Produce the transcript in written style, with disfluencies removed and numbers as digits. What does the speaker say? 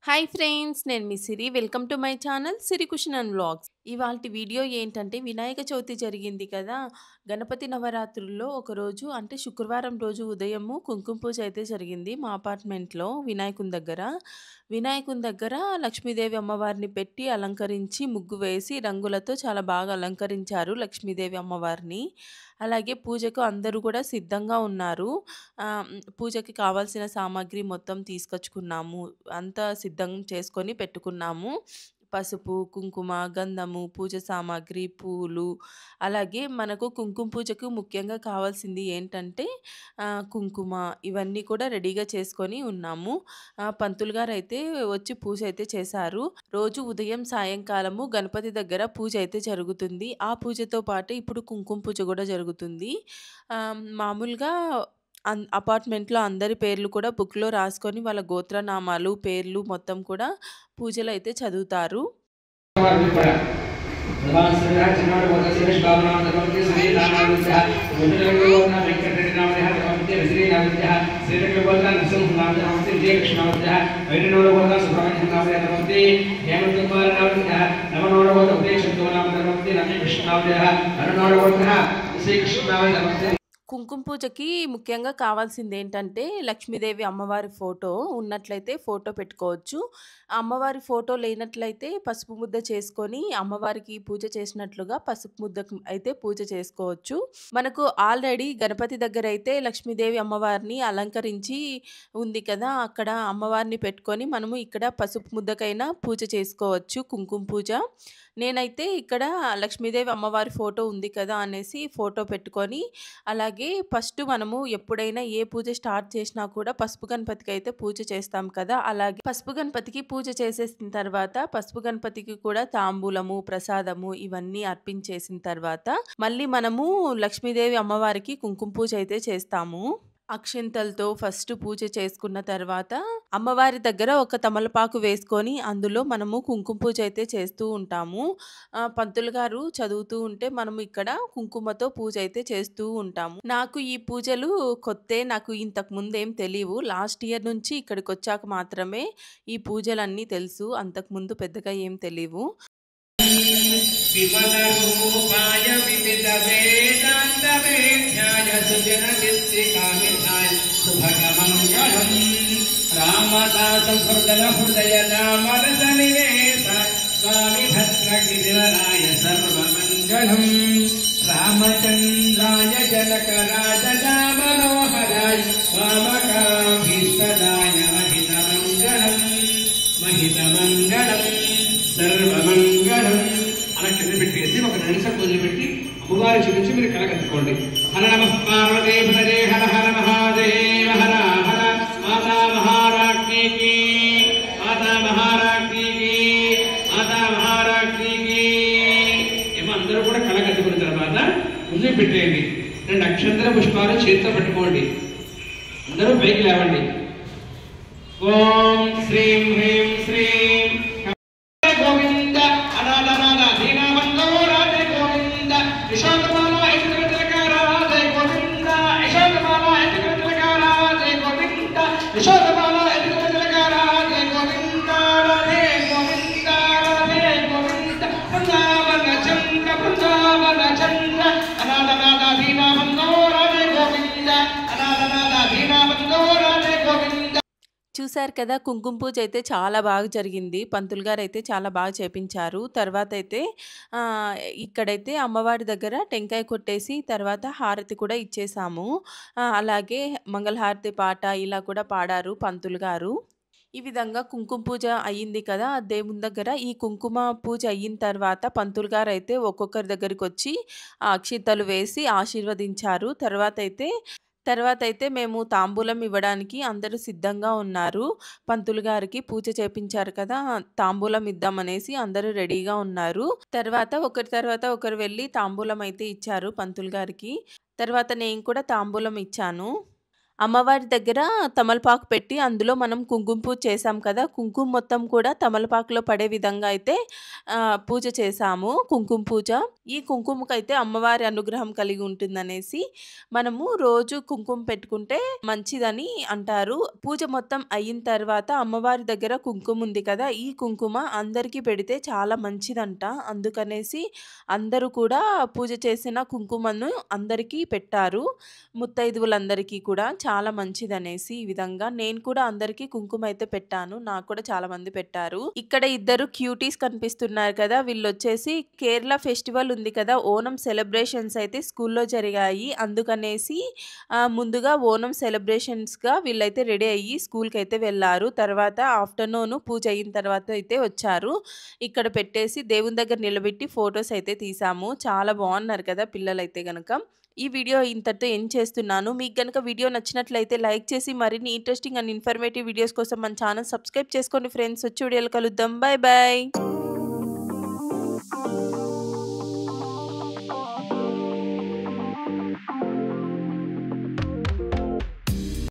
Hi friends, నేను మీ Siri. Welcome to my channel Siri cushion and vlogs. ఇవాల్టి వీడియో ఏంటంటే వినాయక చవితి జరిగింది కదా! గణపతి నవరాత్రుల్లో ఒకరోజు అంటే శుక్రవారం రోజు ఉదయము కుంకుమ పూజ అయితే జరిగింది మా అపార్ట్మెంట్‌లో వినాయకుని దగ్గర. వినాయకుని దగ్గర లక్ష్మీదేవి అమ్మవారిని పెట్టి అలంకరించి ముగ్గు వేసి రంగులతో చాలా బాగా అలంకరించారు లక్ష్మీదేవి అమ్మవారిని. అలాగే పూజకు అందరూ కూడా సిద్ధంగా ఉన్నారు. పూజకి కావాల్సిన సామాగ్రి మొత్తం తీసుకొచ్చుకున్నాము. అంతా సిద్ధం చేసుకొని పెట్టుకున్నాము. పసుపు, కుంకుమ, గంధము, పూజ సామాగ్రి, పూలు, అలాగే మనకు కుంకుమ పూజకు ముఖ్యంగా కావాల్సింది ఏంటంటే కుంకుమ, ఇవన్నీ కూడా రెడీగా చేసుకొని ఉన్నాము. పంతులు గారైతే వచ్చి పూజ అయితే చేశారు. రోజు ఉదయం, సాయంకాలము గణపతి దగ్గర పూజ అయితే జరుగుతుంది. ఆ పూజతో పాటు ఇప్పుడు కుంకుమ పూజ కూడా జరుగుతుంది. మామూలుగా అపార్ట్మెంట్‌లో అందరి పేర్లు కూడా బుక్‌లో రాసుకొని వాళ్ళ గోత్రనామాలు, పేర్లు మొత్తం కూడా పూజలో అయితే చదువుతారు. కుంకుమ పూజకి ముఖ్యంగా కావాల్సిందేంటంటే, లక్ష్మీదేవి అమ్మవారి ఫోటో ఉన్నట్లయితే ఫోటో పెట్టుకోవచ్చు. అమ్మవారి ఫోటో లేనట్లయితే పసుపు ముద్ద చేసుకొని, అమ్మవారికి పూజ చేసినట్లుగా పసుపు ముద్దకు అయితే పూజ చేసుకోవచ్చు. మనకు ఆల్రెడీ గణపతి దగ్గరైతే లక్ష్మీదేవి అమ్మవారిని అలంకరించి ఉంది కదా! అక్కడ అమ్మవారిని పెట్టుకొని మనము ఇక్కడ పసుపు ముద్దకైనా పూజ చేసుకోవచ్చు, కుంకుమ పూజ. నేనైతే ఇక్కడ లక్ష్మీదేవి అమ్మవారి ఫోటో ఉంది కదా అనేసి ఫోటో పెట్టుకొని, అలాగే ఫస్ట్ మనము ఎప్పుడైనా ఏ పూజ స్టార్ట్ చేసినా కూడా పసుపు గణపతికి అయితే పూజ చేస్తాం కదా! అలాగే పసుపు గణపతికి పూజ చేసేసిన తర్వాత పసుపు గణపతికి కూడా తాంబూలము, ప్రసాదము ఇవన్నీ అర్పించేసిన తర్వాత మళ్ళీ మనము లక్ష్మీదేవి అమ్మవారికి కుంకుమ పూజ అయితే చేస్తాము. అక్షింతలతో ఫస్ట్ పూజ చేసుకున్న తర్వాత అమ్మవారి దగ్గర ఒక తమలపాకు వేసుకొని అందులో మనము కుంకుమ పూజ అయితే చేస్తూ ఉంటాము. పంతులు గారు చదువుతూ ఉంటే మనము ఇక్కడ కుంకుమతో పూజ అయితే చేస్తూ ఉంటాము. నాకు ఈ పూజలు కొత్తే. నాకు ఇంతకు ముందేం తెలీవు. లాస్ట్ ఇయర్ నుంచి ఇక్కడికొచ్చాక మాత్రమే ఈ పూజలన్నీ తెలుసు. అంతకుముందు పెద్దగా ఏం తెలీవు. विमलरूपाय विविधवेदान्तवेद्याय सुजनचित्तिकामिधाय शुभकमङ्गलम् रामदासहृदयदामरसनिवेश स्वामि भद्रगिरिवराय सर्वमङ्गलम् रामचन्द्राय जनकराजदामनोहराय वामकाभीष्टदाय महितमङ्गलम् सर्वमङ्गलम् అలా కింద పెట్టేసి ఒక నిమిషం వదిలిపెట్టి అమ్మవారి చూపించి మీరు కలగత్తుకోండి. హర నమః పార్వతీపతయే హర హర మహాదేవ హర హర మాతా మహారాజ్ఞికి మాతా మహారాజ్ఞికి మాతా మహారాజ్ఞికి ఏమో అందరూ కూడా కలగత్తుకున్న తర్వాత వదిలిపెట్టేయండి. 2 అక్షంతర పుష్పాలు చేతితో పట్టుకోండి. అందరూ పైకి లేవండి. ఓం శ్రీం హ్రీం శ్రీం గోవింద అనాథనాథ దీనబంధో రాధే గోవింద యశోదమాల యశోదరక రాధే గోవింద యశోదమాల యశోదరక రాధే గోవింద యశోదమాల యశోదరక రాధే గోవింద రాధే గోవింద రాధే గోవింద బృందావన చంద్ర అనాథనాథ దీనబంధో రాధే గోవింద అనాథనాథ దీనబంధో రాధే గోవింద. చూశారు కదా, కుంకుమ పూజ అయితే చాలా బాగా జరిగింది. పంతులు గారు అయితే చాలా బాగా చేపించారు. తర్వాత అయితే ఇక్కడైతే అమ్మవారి దగ్గర టెంకాయ కొట్టేసి తర్వాత హారతి కూడా ఇచ్చేసాము. అలాగే మంగళహారతి పాట ఇలా కూడా పాడారు పంతులు గారు. ఈ విధంగా కుంకుమ పూజ అయ్యింది కదా! దేవుని దగ్గర ఈ కుంకుమ పూజ అయిన తర్వాత పంతులు గారైతే ఒక్కొక్కరి దగ్గరికొచ్చి అక్షింతలు వేసి ఆశీర్వదించారు. తర్వాతైతే మేము తాంబూలం ఇవ్వడానికి అందరూ సిద్ధంగా ఉన్నారు. పంతులు గారికి పూజ చేపించారు కదా! తాంబూలం ఇద్దామనేసి అందరూ రెడీగా ఉన్నారు. ఒకరి తర్వాత ఒకరు వెళ్లి తాంబూలం అయితే ఇచ్చారు పంతులు గారికి. తర్వాత నేను కూడా తాంబూలం ఇచ్చాను. అమ్మవారి దగ్గర తమలపాకు పెట్టి అందులో మనం కుంకుమ పూజ చేసాం కదా! కుంకుమ మొత్తం కూడా తమలపాకులో పడే విధంగా అయితే పూజ చేశాము. కుంకుమ పూజ. ఈ కుంకుమకైతే అమ్మవారి అనుగ్రహం కలిగి ఉంటుందనేసి మనము రోజు కుంకుమ పెట్టుకుంటే మంచిదని అంటారు. పూజ మొత్తం అయిన తర్వాత అమ్మవారి దగ్గర కుంకుమ ఉంది కదా! ఈ కుంకుమ అందరికీ పెడితే చాలా మంచిదంట. అందుకనేసి అందరూ కూడా పూజ చేసిన కుంకుమను అందరికీ పెట్టారు. ముత్తైదువులందరికీ కూడా చాలా మంచిదనేసి ఈ విధంగా నేను కూడా అందరికీ కుంకుమ అయితే పెట్టాను. నాకు కూడా చాలా మంది పెట్టారు. ఇక్కడ ఇద్దరు క్యూటీస్ కనిపిస్తున్నారు కదా! వీళ్ళొచ్చేసి కేరళ ఫెస్టివల్ ఉంది కదా! ఓనం సెలబ్రేషన్స్ అయితే స్కూల్‌లో జరిగాయి. అందుకనేసి ముందుగా ఓనం సెలబ్రేషన్స్‌గా వీళ్ళైతే రెడీ అయ్యి స్కూల్‌కైతే వెళ్లారు. తర్వాత ఆఫ్టర్‌నూన్ పూజ అయిన తర్వాత అయితే వచ్చారు. ఇక్కడ పెట్టేసి దేవుని దగ్గర నిలబెట్టి ఫోటోస్ అయితే తీసాము. చాలా బాగున్నారు కదా! పిల్లలైతే గనక. ఈ వీడియో ఇంతటితో ఎండ్ చేస్తున్నాను. మీకు గనుక వీడియో నచ్చినట్లయితే లైక్ చేసి మరిన్ని ఇంట్రెస్టింగ్ అండ్ ఇన్ఫర్మేటివ్ వీడియోస్ కోసం మన ఛానల్ సబ్స్క్రైబ్ చేసుకోండి ఫ్రెండ్స్. వచ్చే వీడియోలో కలుద్దాం. Bye bye.